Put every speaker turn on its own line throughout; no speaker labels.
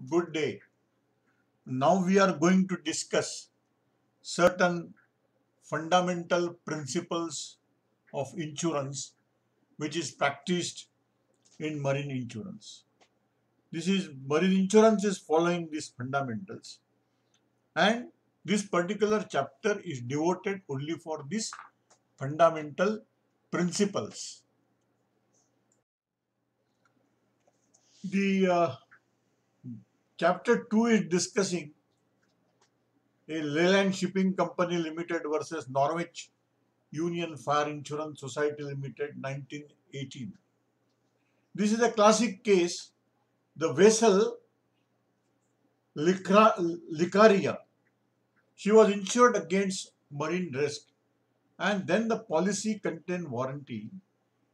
Good day. Now we are going to discuss certain fundamental principles of insurance which is practiced in marine insurance. Marine insurance is following these fundamentals, and this particular chapter is devoted only for these fundamental principles. The chapter 2 is discussing a Leyland Shipping Company Limited versus Norwich Union Fire Insurance Society Limited 1918. This is a classic case. The vessel Licaria, she was insured against marine risk, and then the policy contained warranty,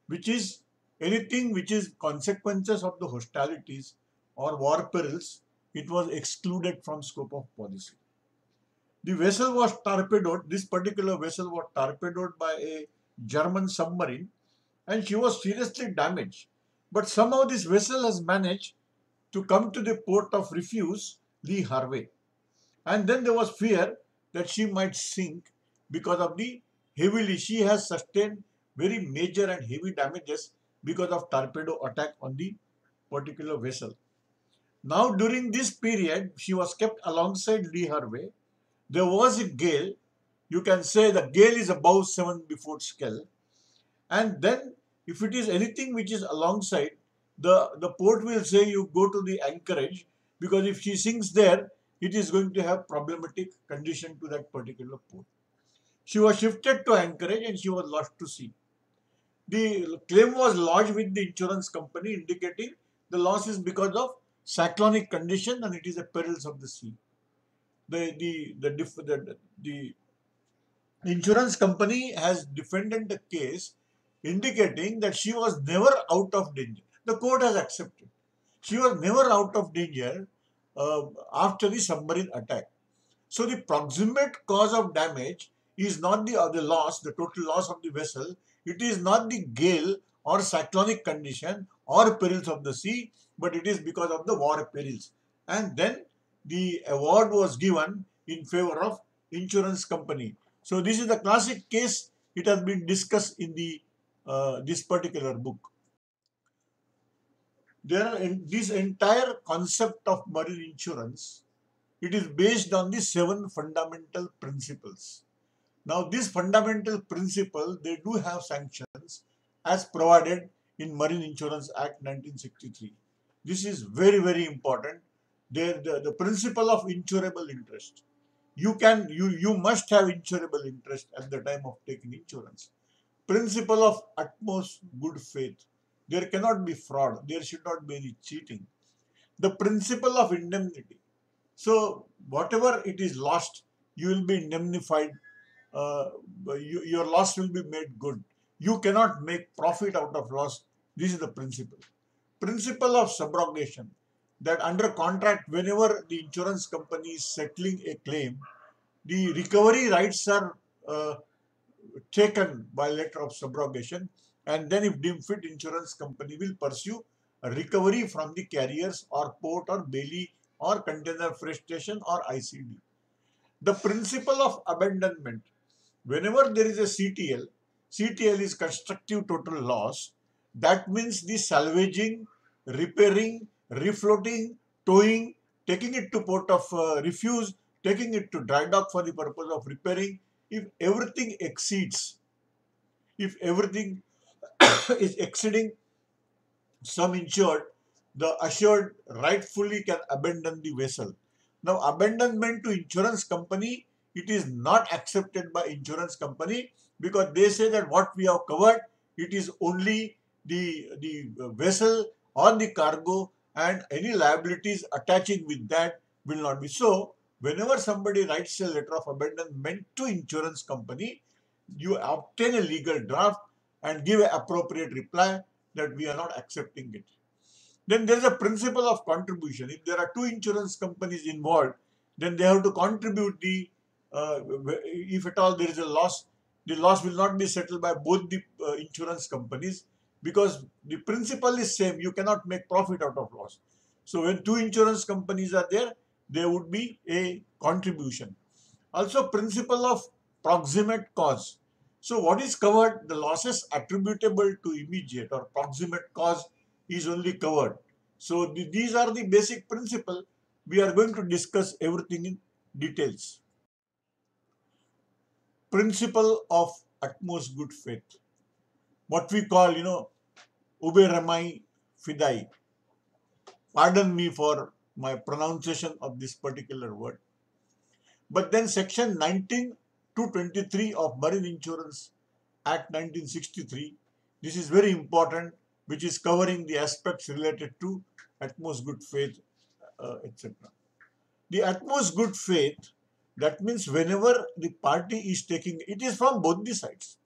which is anything which is consequences of the hostilities or war perils, it was excluded from scope of policy. The vessel was torpedoed. This particular vessel was torpedoed by a German submarine, and she was seriously damaged. But somehow this vessel has managed to come to the port of refuge, Lee Harvey. And then there was fear that she might sink because of she has sustained very major and heavy damages because of torpedo attack on the particular vessel. Now during this period, she was kept alongside Lee Harvey. There was a gale. You can say the gale is above 7 before scale. And then if it is anything which is alongside, the port will say you go to the anchorage, because if she sinks there, it is going to have problematic condition to that particular port. She was shifted to anchorage and she was lost to sea. The claim was lodged with the insurance company indicating the loss is because of cyclonic condition and it is a perils of the sea. The insurance company has defended the case, indicating that she was never out of danger. The court has accepted. She was never out of danger after the submarine attack. So the proximate cause of damage is not the loss, the total loss of the vessel. It is not the gale or cyclonic condition or perils of the sea, but it is because of the war perils. And then the award was given in favor of insurance company. So this is the classic case. It has been discussed in this particular book. This entire concept of marine insurance, it is based on the 7 fundamental principles. Now, these fundamental principles, they do have sanctions as provided in Marine Insurance Act 1963. This is very, very important. The principle of insurable interest. You must have insurable interest at the time of taking insurance. Principle of utmost good faith. There cannot be fraud. There should not be any cheating. The principle of indemnity. So whatever it is lost, you will be indemnified. Your loss will be made good. You cannot make profit out of loss. This is the principle. Principle of subrogation, that under contract, whenever the insurance company is settling a claim, the recovery rights are taken by letter of subrogation, and then if deemed fit, insurance company will pursue a recovery from the carriers or port or bailey or container freight station or ICD. The principle of abandonment. Whenever there is a CTL is constructive total loss. That means the salvaging, repairing, refloating, towing, taking it to port of refuge, taking it to dry dock for the purpose of repairing. If everything exceeds, if everything is exceeding sum insured, the assured rightfully can abandon the vessel. Now, abandonment to insurance company, it is not accepted by insurance company, because they say that what we have covered, it is only the vessel or the cargo, and any liabilities attaching with that will not be. So, whenever somebody writes a letter of abandonment to insurance company, you obtain a legal draft and give an appropriate reply that we are not accepting it. Then there is a principle of contribution. If there are 2 insurance companies involved, then they have to contribute if at all there is a loss, the loss will not be settled by both the insurance companies, because the principle is same. You cannot make profit out of loss. So when two insurance companies are there would be a contribution. Also, principle of proximate cause. So what is covered? The losses attributable to immediate or proximate cause is only covered. So these are the basic principle. We are going to discuss everything in details. Principle of utmost good faith. What we call, ube ramai fidai. Pardon me for my pronunciation of this particular word. But then section 19 to 23 of Marine Insurance Act 1963, this is very important, which is covering the aspects related to utmost good faith, etc. The utmost good faith, that means whenever the party is taking, it is from both the sides.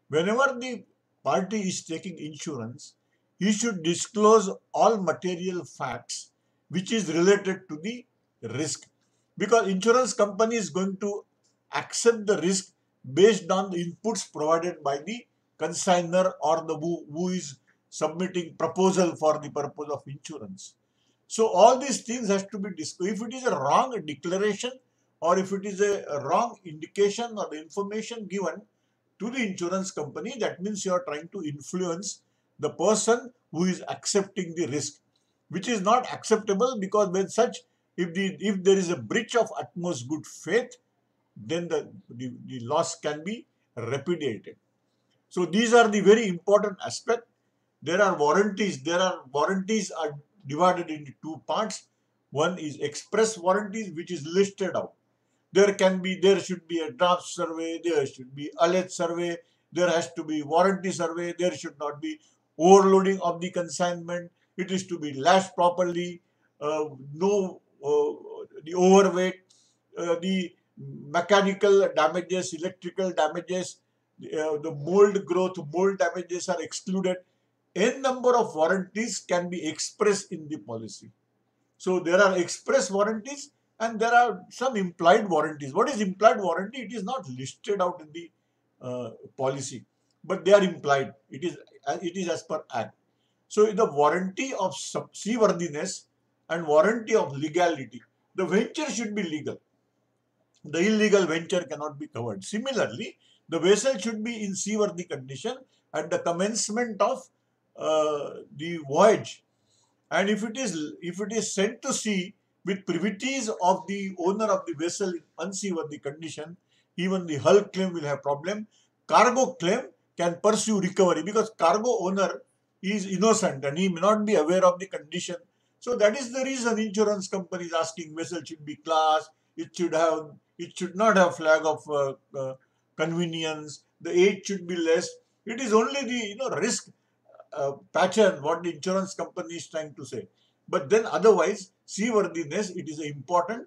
Whenever the party is taking insurance, he should disclose all material facts which is related to the risk. Because insurance company is going to accept the risk based on the inputs provided by the consignor or the who is submitting proposal for the purpose of insurance. So all these things has to be disclosed. If it is a wrong declaration or if it is a wrong indication or the information given to the insurance company, that means you are trying to influence the person who is accepting the risk, which is not acceptable, because when such, if there is a breach of utmost good faith, then the loss can be repudiated. So these are the very important aspect. There are warranties. Warranties are divided into two parts. One is express warranties, which is listed out. There should be a draft survey, there should be alleged survey, there has to be warranty survey, there should not be overloading of the consignment, it is to be lashed properly, no the overweight, the mechanical damages, electrical damages, the mold growth, mold damages are excluded. N number of warranties can be expressed in the policy. So there are express warranties and there are some implied warranties. What is implied warranty? It is not listed out in the policy, but they are implied. It is as per Act. So the warranty of seaworthiness and warranty of legality. The venture should be legal. The illegal venture cannot be covered. Similarly, the vessel should be in seaworthy condition at the commencement of the voyage, and if it is sent to sea with privities of the owner of the vessel in unseaworthy condition, even the hull claim will have problem. Cargo claim can pursue recovery because cargo owner is innocent and he may not be aware of the condition. So that is the reason insurance company is asking vessel should be class, it should not have flag of convenience, the age should be less. It is only the risk pattern what the insurance company is trying to say. But then otherwise, seaworthiness, it is an important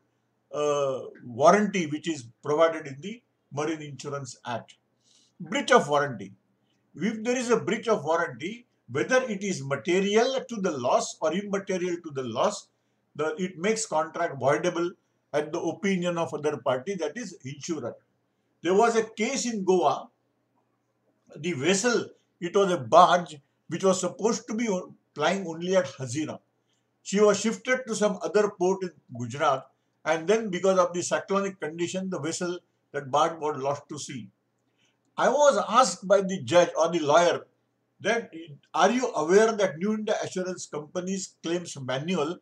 warranty which is provided in the Marine Insurance Act. Breach of warranty. If there is a breach of warranty, whether it is material to the loss or immaterial to the loss, it makes contract voidable at the opinion of other party, that is insurer. There was a case in Goa. The vessel, it was a barge which was supposed to be plying only at Hazira. She was shifted to some other port in Gujarat, and then because of the cyclonic condition, the vessel, that barge, was lost to sea. I was asked by the judge or the lawyer that, are you aware that New India Assurance Company's claims manual,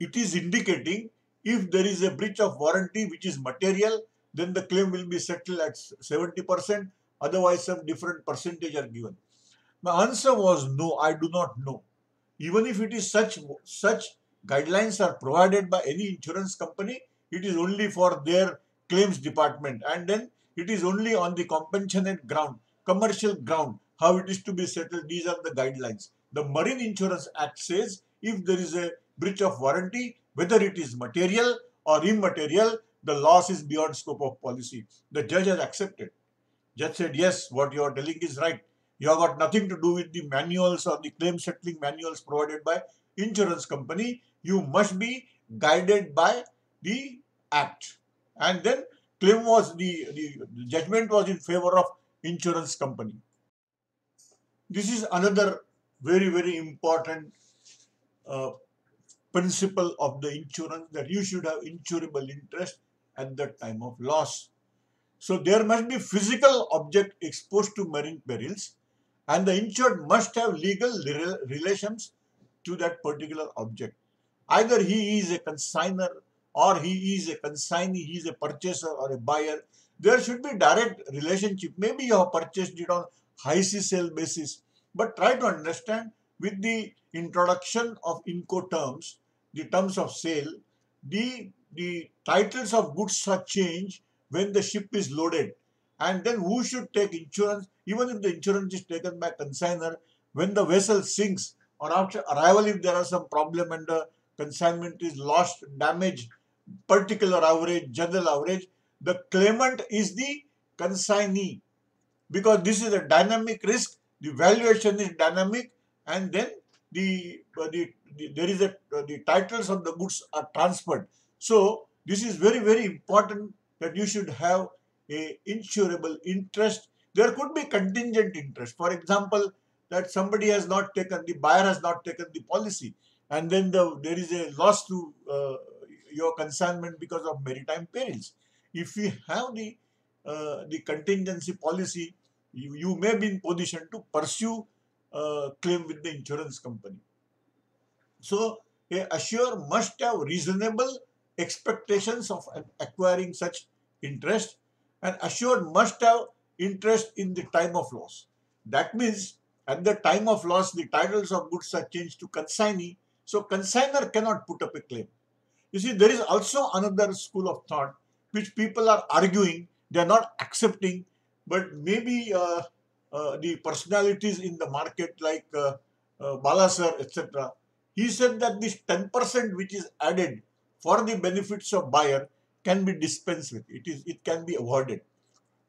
it is indicating if there is a breach of warranty which is material, then the claim will be settled at 70%, otherwise some different percentage are given. My answer was no, I do not know. Even if it is such guidelines are provided by any insurance company, it is only for their claims department, and then it is only on the compassionate ground, commercial ground, how it is to be settled. These are the guidelines. The Marine Insurance Act says if there is a breach of warranty, whether it is material or immaterial, the loss is beyond scope of policy. The judge has accepted. Judge said, yes, what you are telling is right. You have got nothing to do with the manuals or the claim settling manuals provided by insurance company. You must be guided by the act. And then the judgment was in favor of insurance company. This is another very, very important principle of the insurance, that you should have insurable interest at the time of loss. So there must be physical object exposed to marine perils, and the insured must have legal relations to that particular object. Either he is a consigner or he is a consignee, he is a purchaser or a buyer. There should be direct relationship. Maybe you have purchased it on high sea sale basis, but try to understand with the introduction of Incoterms, the terms of sale, the titles of goods are changed when the ship is loaded. And then who should take insurance? Even if the insurance is taken by consigner, when the vessel sinks or after arrival, if there are some problem and the consignment is lost, damaged, particular average, general average, the claimant is the consignee, because this is a dynamic risk, the valuation is dynamic, and then there is the titles of the goods are transferred. So this is very, very important that you should have a insurable interest. There could be contingent interest. For example, that somebody has not taken, the buyer has not taken the policy, and then there is a loss to your consignment because of maritime perils. If you have the contingency policy, you may be in position to pursue claim with the insurance company. So a assurer must have reasonable expectations of acquiring such interest, and assured must have interest in the time of loss. That means at the time of loss, the titles of goods are changed to consignee, so consigner cannot put up a claim. You see, there is also another school of thought which people are arguing, they are not accepting, but maybe the personalities in the market like Balasar, etc. He said that this 10% which is added for the benefits of buyer can be dispensed with. It can be avoided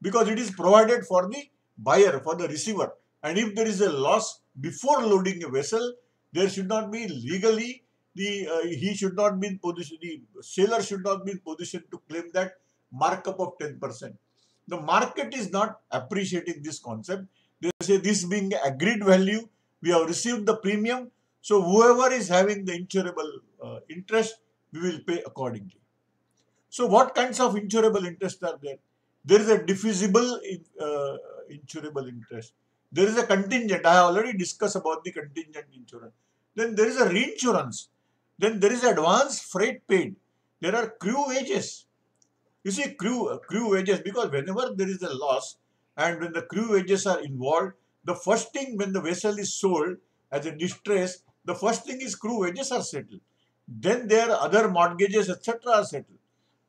because it is provided for the buyer, for the receiver. And if there is a loss before loading a vessel, there should not be legally he should not be in position, the seller should not be in position to claim that markup of 10%. The market is not appreciating this concept. They say this being agreed value, we have received the premium, so whoever is having the insurable interest, we will pay accordingly. So what kinds of insurable interest are there? There is a diffusible insurable interest. There is a contingent. I have already discussed about the contingent insurance. Then there is a reinsurance. Then there is advance freight paid. There are crew wages. You see, crew wages, because whenever there is a loss and when the crew wages are involved, the first thing when the vessel is sold as a distress, the first thing is crew wages are settled. Then there are other mortgages, etc. are settled.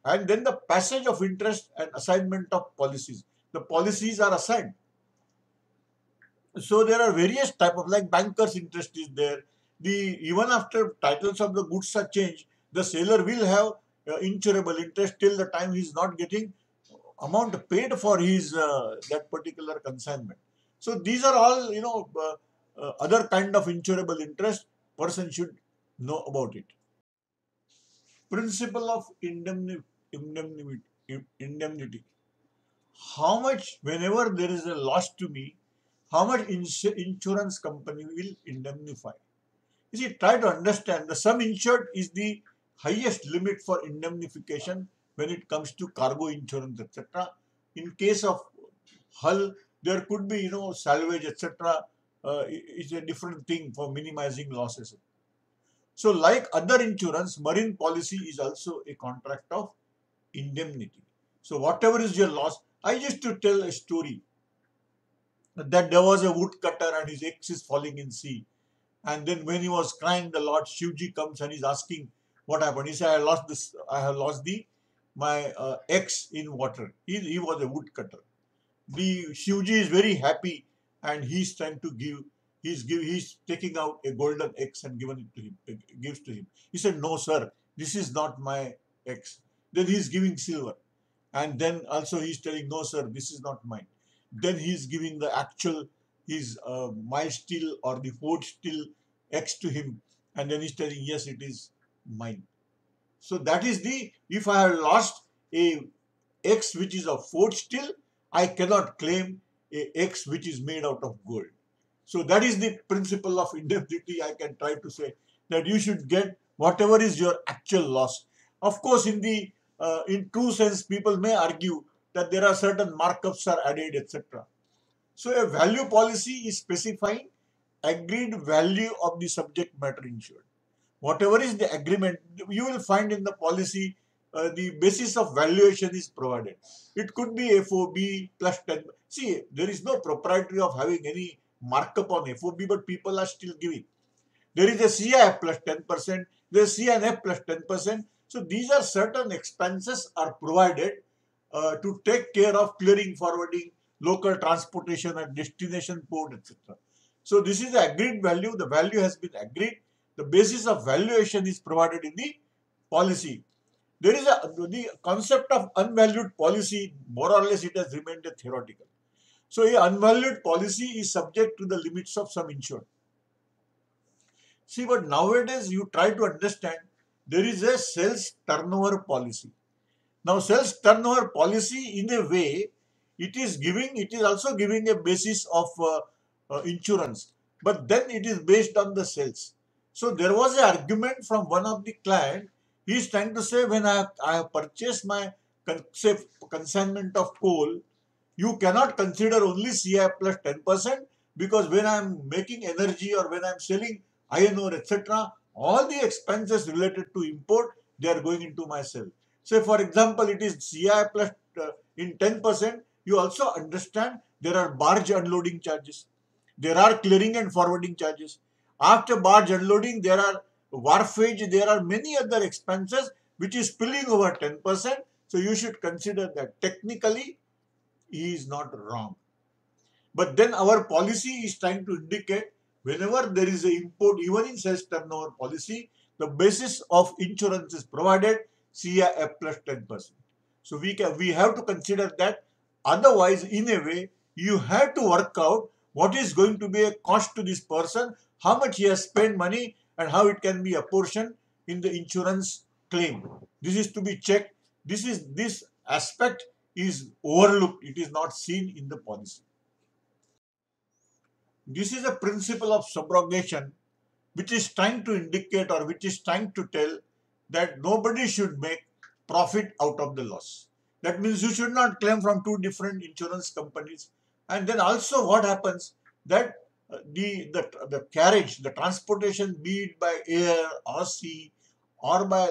And then the passage of interest and assignment of policies. The policies are assigned. So there are various type of, like banker's interest is there. Even after titles of the goods are changed, the seller will have insurable interest till the time he is not getting amount paid for his that particular consignment. So these are all other kind of insurable interest. Person should know about it. Principle of indemnity. How much, whenever there is a loss to me, how much insurance company will indemnify? You see, try to understand the sum insured is the highest limit for indemnification when it comes to cargo insurance, etc. In case of hull, there could be, salvage, etc. It's a different thing for minimizing losses. So like other insurance, marine policy is also a contract of indemnity. So whatever is your loss, I used to tell a story that there was a woodcutter and his axe is falling in sea. And then when he was crying, the Lord Shivji comes and he's asking what happened. He said, I have lost my axe in water. He was a woodcutter. The Shivji is very happy and he's trying to he's taking out a golden axe and gives to him. He said, no, sir, this is not my axe. Then he's giving silver. And then also he's telling, no, sir, this is not mine. Then he's giving the actual, his mild steel or the forged steel axe to him. And then he's telling, yes, it is mine. So that is if I have lost a axe which is of forged steel, I cannot claim a axe which is made out of gold. So that is the principle of indemnity. I can try to say that you should get whatever is your actual loss. Of course, in true sense, people may argue that there are certain markups are added, etc. So a value policy is specifying agreed value of the subject matter insured. Whatever is the agreement, you will find in the policy the basis of valuation is provided. It could be FOB plus 10. See, there is no proprietary of having any markup on FOB, but people are still giving. There is a CIF plus 10%, there is CNF plus 10%. So these are certain expenses are provided to take care of clearing, forwarding, local transportation at destination port, etc. So this is the agreed value. The value has been agreed. The basis of valuation is provided in the policy. There is the concept of unvalued policy, more or less it has remained a theoretical. So a unvalued policy is subject to the limits of some insured. See, but nowadays you try to understand there is a sales turnover policy. Now, sales turnover policy in a way, it is also giving a basis of insurance, but then it is based on the sales. So there was an argument from one of the client. He is trying to say when I have purchased my say, consignment of coal, you cannot consider only CI plus 10% because when I am making energy or when I am selling iron ore, etc., all the expenses related to import, they are going into my sale. Say for example, it is CI plus in 10%, you also understand there are barge unloading charges. There are clearing and forwarding charges. After barge unloading, there are wharfage, there are many other expenses which is spilling over 10%. So you should consider that technically he is not wrong. But then our policy is trying to indicate whenever there is a import, even in sales turnover policy, the basis of insurance is provided CIF plus 10%. So we have to consider that. Otherwise, in a way, you have to work out what is going to be a cost to this person, how much he has spent money, and how it can be apportioned in the insurance claim. This is to be checked. This aspect is overlooked. It is not seen in the policy. This is a principle of subrogation which is trying to indicate or which is trying to tell that nobody should make profit out of the loss. That means you should not claim from two different insurance companies. And then also what happens that the carriage, the transportation, be it by air or sea or by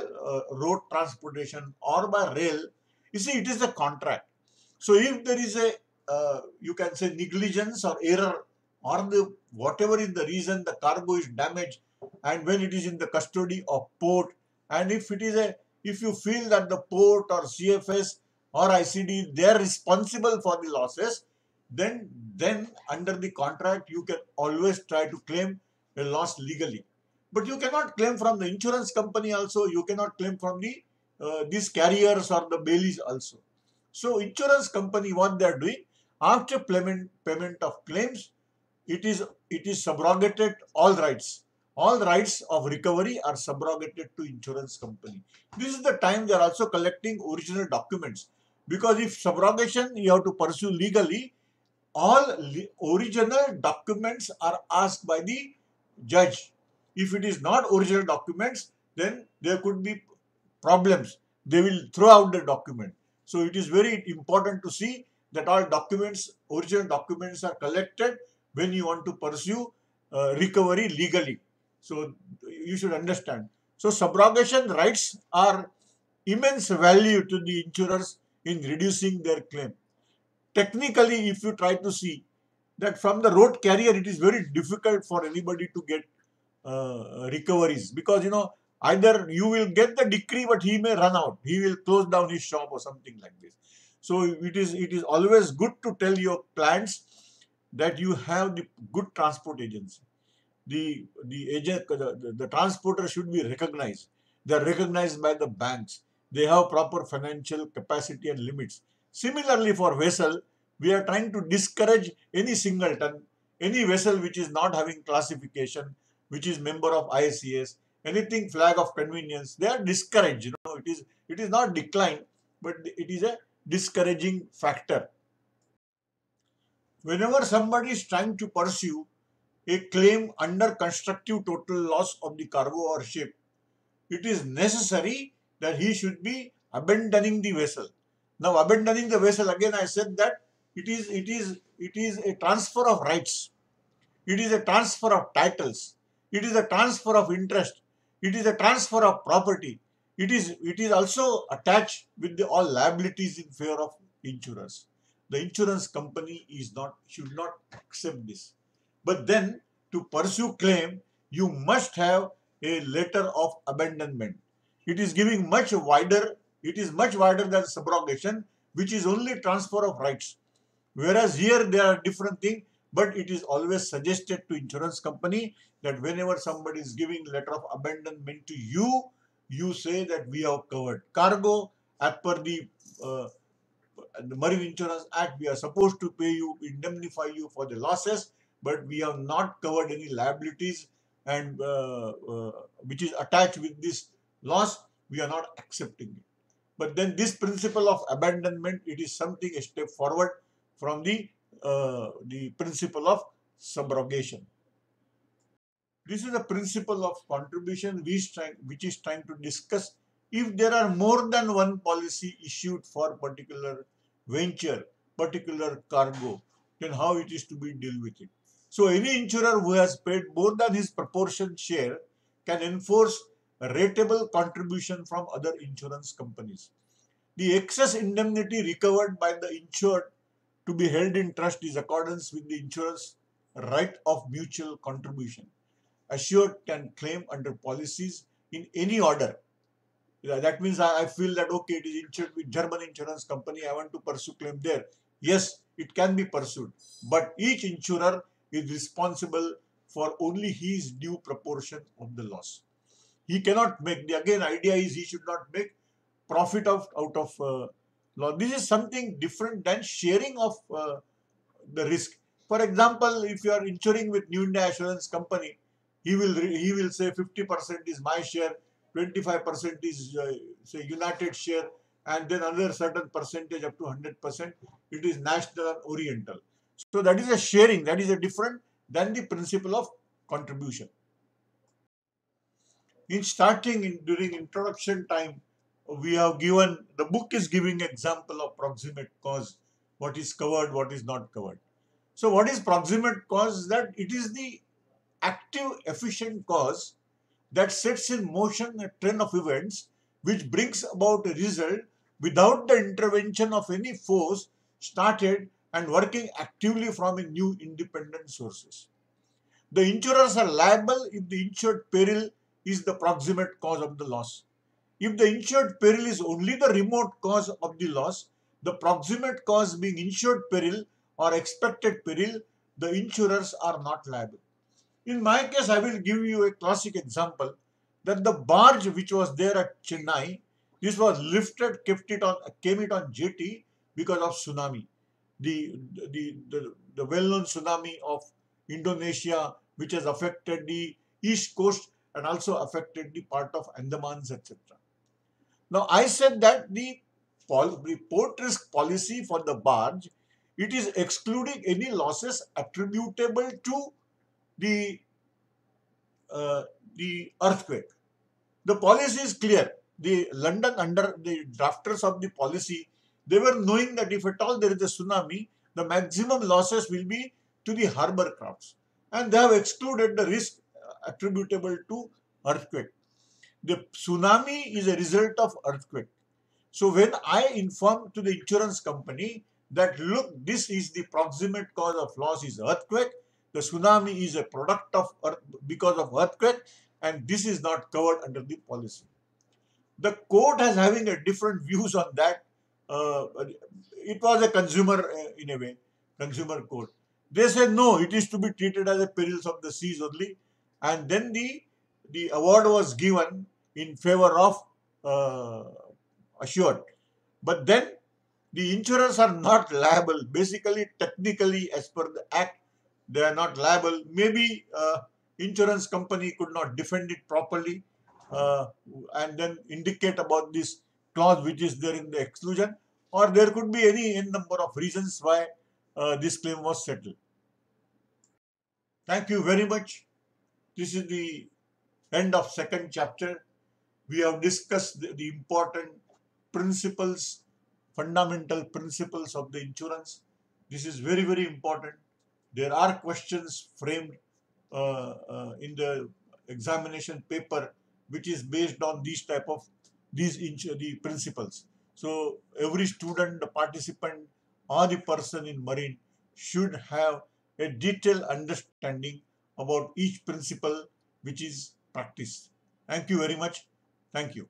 road transportation or by rail, you see it is a contract. So if there is a you can say negligence or error or the whatever is the reason the cargo is damaged, and when it is in the custody of port, and if you feel that the port or CFS or ICD they are responsible for the losses, then under the contract you can always try to claim a loss legally. But you cannot claim from the insurance company also. You cannot claim from the these carriers or the bailies also. So insurance company, what they are doing after payment of claims, it is subrogated all rights. All rights of recovery are subrogated to insurance company. This is the time they are also collecting original documents, because if subrogation you have to pursue legally, all original documents are asked by the judge. If it is not original documents, then there could be problems. They will throw out the document. So it is very important to see that all documents, original documents are collected when you want to pursue recovery legally. So you should understand. So subrogation rights are immense value to the insurers in reducing their claim. Technically, if you try to see that from the road carrier, it is very difficult for anybody to get recoveries, because either you will get the decree but he may run out, he will close down his shop or something like this. So it is always good to tell your clients that you have the good transport agency. The agent, the transporter should be recognized. They are recognized by the banks. They have proper financial capacity and limits. Similarly, for vessel, we are trying to discourage any singleton, any vessel which is not having classification, which is member of ISCS, anything flag of convenience. They are discouraged. It is not decline, but it is a discouraging factor. Whenever somebody is trying to pursue a claim under constructive total loss of the cargo or ship, it is necessary that he should be abandoning the vessel. Now, abandoning the vessel, again I said that it is a transfer of rights. It is a transfer of titles. It is a transfer of interest. It is a transfer of property. It is also attached with all liabilities in favor of insurers. The insurance company should not accept this. But then to pursue claim, you must have a letter of abandonment. It is giving much wider. It is much wider than subrogation, which is only transfer of rights. Whereas here there are different things, but it is always suggested to insurance company that whenever somebody is giving letter of abandonment to you, you say that we have covered cargo as per the Marine Insurance Act. We are supposed to pay you, indemnify you for the losses, but we have not covered any liabilities and which is attached with this loss. We are not accepting it. But then this principle of abandonment, it is something a step forward from the principle of subrogation. This is the principle of contribution which is trying to discuss if there are more than one policy issued for particular venture, particular cargo, then how it is to be dealt with it. So any insurer who has paid more than his proportion share can enforce a rateable contribution from other insurance companies. The excess indemnity recovered by the insured to be held in trust is accordance with the insurer's right of mutual contribution. Assured can claim under policies in any order. That means I feel that okay, it is insured with German insurance company, I want to pursue claim there. Yes, it can be pursued, but each insurer is responsible for only his due proportion of the loss. He cannot make, again idea is he should not make profit out of loss. This is something different than sharing of the risk. For example, if you are insuring with New India Assurance Company, he will say 50% is my share, 25% is say United share, and then another certain percentage up to 100% it is National and Oriental. So that is a sharing, that is a different than the principle of contribution. In starting during introduction time, we have given, the book is giving example of proximate cause, what is covered, what is not covered. So what is proximate cause? That it is the active efficient cause that sets in motion a trend of events which brings about a result without the intervention of any force started and working actively from a new independent sources. The insurers are liable if the insured peril is the proximate cause of the loss. If the insured peril is only the remote cause of the loss, the proximate cause being insured peril or expected peril, the insurers are not liable. In my case, I will give you a classic example that the barge which was there at Chennai, this was lifted, came it on jetty because of tsunami. The well-known tsunami of Indonesia, which has affected the east coast and also affected the part of Andamans, etc. Now, I said that the port risk policy for the barge, it is excluding any losses attributable to the the earthquake. The policy is clear. The London, under the drafters of the policy, they were knowing that if at all there is a tsunami, the maximum losses will be to the harbor crafts, and they have excluded the risk attributable to earthquake. The tsunami is a result of earthquake. So when I inform to the insurance company that look, this is the proximate cause of loss is earthquake, the tsunami is a product of earth because of earthquake, and this is not covered under the policy. The court has having a different views on that. It was a consumer in a way, consumer court. They said no, it is to be treated as a perils of the seas only, and then the award was given in favor of assured. But then the insurers are not liable. Basically, technically, as per the act, they are not liable. Maybe insurance company could not defend it properly uh, and then indicate about this clause which is there in the exclusion, or there could be any number of reasons why this claim was settled. Thank you very much. This is the end of second chapter. We have discussed the important principles, fundamental principles of the insurance. This is very, very important. There are questions framed in the examination paper which is based on these type of the principles. So every student, the participant, or the person in marine should have a detailed understanding about each principle which is practiced. Thank you very much. Thank you.